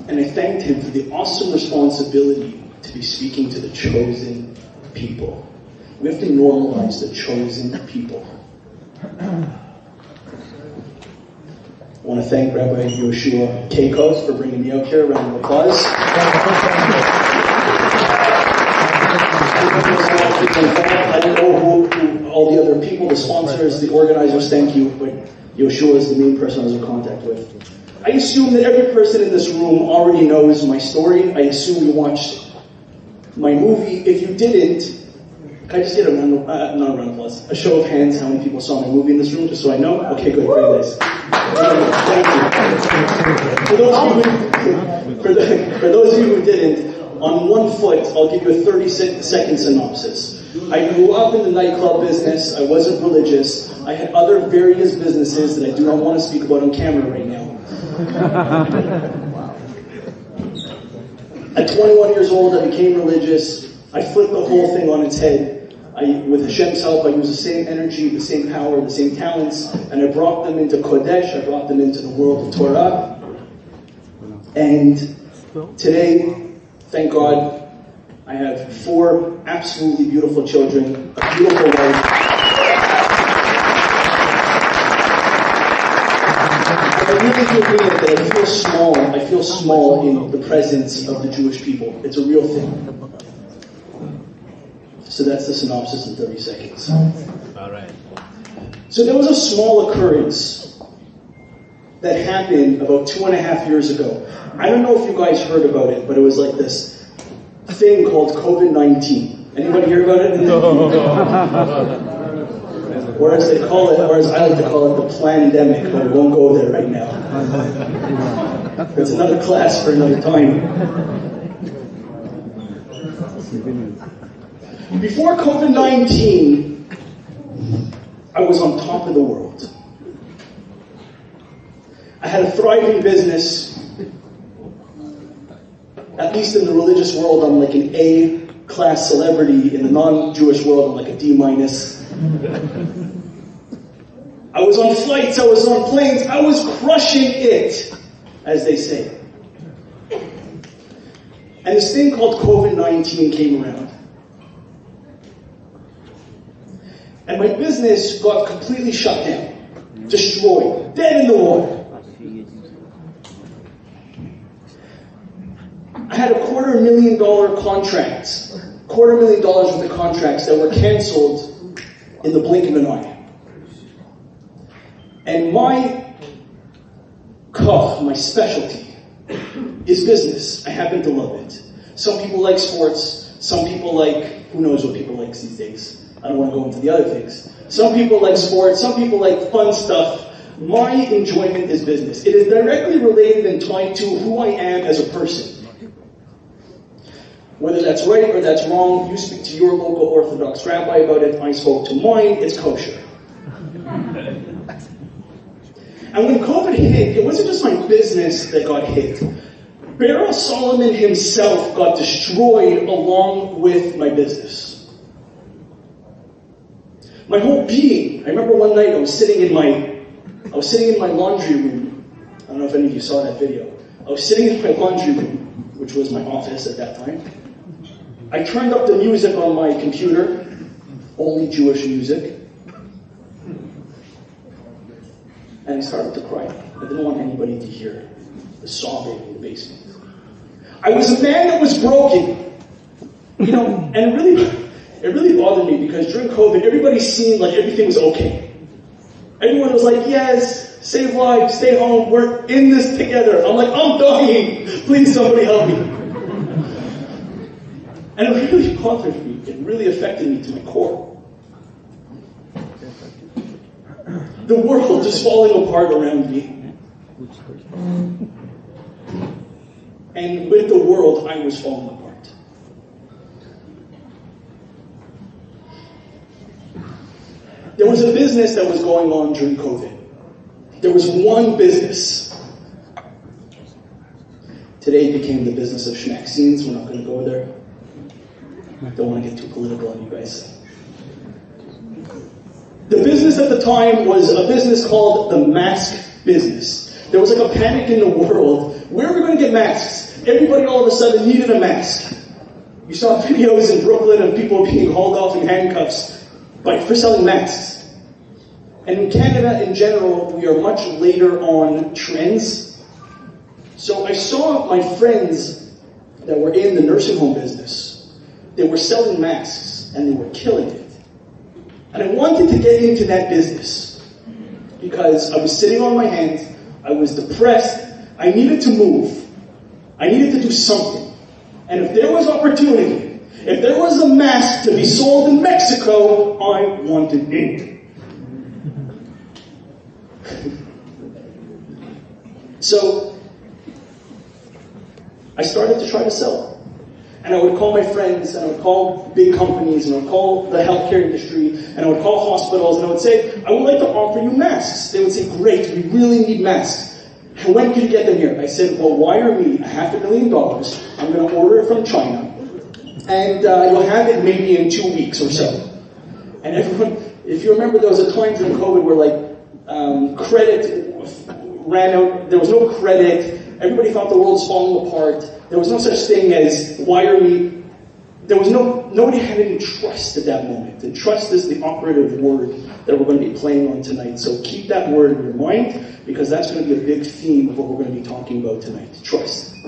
And I thanked him for the awesome responsibility to be speaking to the chosen people. We have to normalize the chosen people. I want to thank Rabbi Yoshua Keikos for bringing me out here. Round of applause. I don't know who all the other people, the sponsors, the organizers, thank you, but Yoshua is the main person I was in contact with. I assume that every person in this room already knows my story. I assume you watched my movie. If you didn't, can I just get a show of hands how many people saw my movie in this room, just so I know? Okay, good, very nice. Thank you. For those of you who didn't, on one foot, I'll give you a 30-second synopsis. I grew up in the nightclub business. I wasn't religious. I had other various businesses that I do not want to speak about on camera right now. At 21 years old, I became religious. I flipped the whole thing on its head. With Hashem's help, I used the same energy, the same power, the same talents, and I brought them into Kodesh. I brought them into the world of Torah. And today, thank God, I have 4 absolutely beautiful children, a beautiful wife. I really do mean it that I feel small in the presence of the Jewish people. It's a real thing. So that's the synopsis in 30 seconds. All right. So there was a small occurrence that happened about 2.5 years ago. I don't know if you guys heard about it, but it was like this thing called COVID-19. Anybody hear about it? Or as I like to call it, the plandemic, but I won't go there right now. It's another class for another time. Before COVID-19, I was on top of the world. I had a thriving business. At least in the religious world, I'm like an A-class celebrity. In the non-Jewish world, I'm like a D-. I was on flights, I was on planes, I was crushing it, as they say. And this thing called COVID-19 came around. And my business got completely shut down, destroyed, dead in the water. I had $250,000 contracts, $250,000 worth of contracts that were canceled in the blink of an eye. And my specialty is business. I happen to love it. Some people like sports. Some people like, who knows what people like these days. I don't want to go into the other things. Some people like sports. Some people like fun stuff. My enjoyment is business. It is directly related and tied to who I am as a person. Whether that's right or that's wrong, you speak to your local Orthodox rabbi about it. I spoke to mine. It's kosher. And when COVID hit, it wasn't just my business that got hit. Berel Solomon himself got destroyed along with my business. My whole being. I remember one night I was sitting in my laundry room. I don't know if any of you saw that video. I was sitting in my laundry room, which was my office at that time. I turned up the music on my computer, only Jewish music. And I started to cry. I didn't want anybody to hear the sobbing in the basement. I was a man that was broken. And it really bothered me because during COVID, everybody seemed like everything was okay. Everyone was like, yes, save lives, stay home, we're in this together. I'm like, I'm dying. Please, somebody help me. And it really bothered me. It really affected me to my core. The world is falling apart around me. And with the world, I was falling apart. There was a business that was going on during COVID. There was one business. Today it became the business of schmack scenes. We're not going to go there. I don't want to get too political on you guys. The business at the time was a business called the mask business. There was like a panic in the world. Where are we going to get masks? Everybody all of a sudden needed a mask. You saw videos in Brooklyn of people being hauled off in handcuffs for selling masks. And in Canada, in general, we are much later on trends. So I saw my friends that were in the nursing home business. They were selling masks, and they were killing it. And I wanted to get into that business because I was sitting on my hands, I was depressed, I needed to move. I needed to do something. And if there was opportunity, if there was a mask to be sold in Mexico, I wanted it. So, I started to try to sell. And I would call my friends, and I would call big companies, and I would call the healthcare industry, and I would call hospitals, and I would say, I would like to offer you masks. They would say, great, we really need masks. And when can you get them here? I said, well, wire me $500,000. I'm going to order it from China. And you'll have it maybe in 2 weeks or so. And everyone, if you remember, there was a time during COVID where credit ran out. There was no credit. Everybody thought the world was falling apart. There was no such thing as wire me. Nobody had any trust at that moment. And trust is the operative word that we're going to be playing on tonight. So keep that word in your mind, because that's going to be a big theme of what we're going to be talking about tonight. Trust.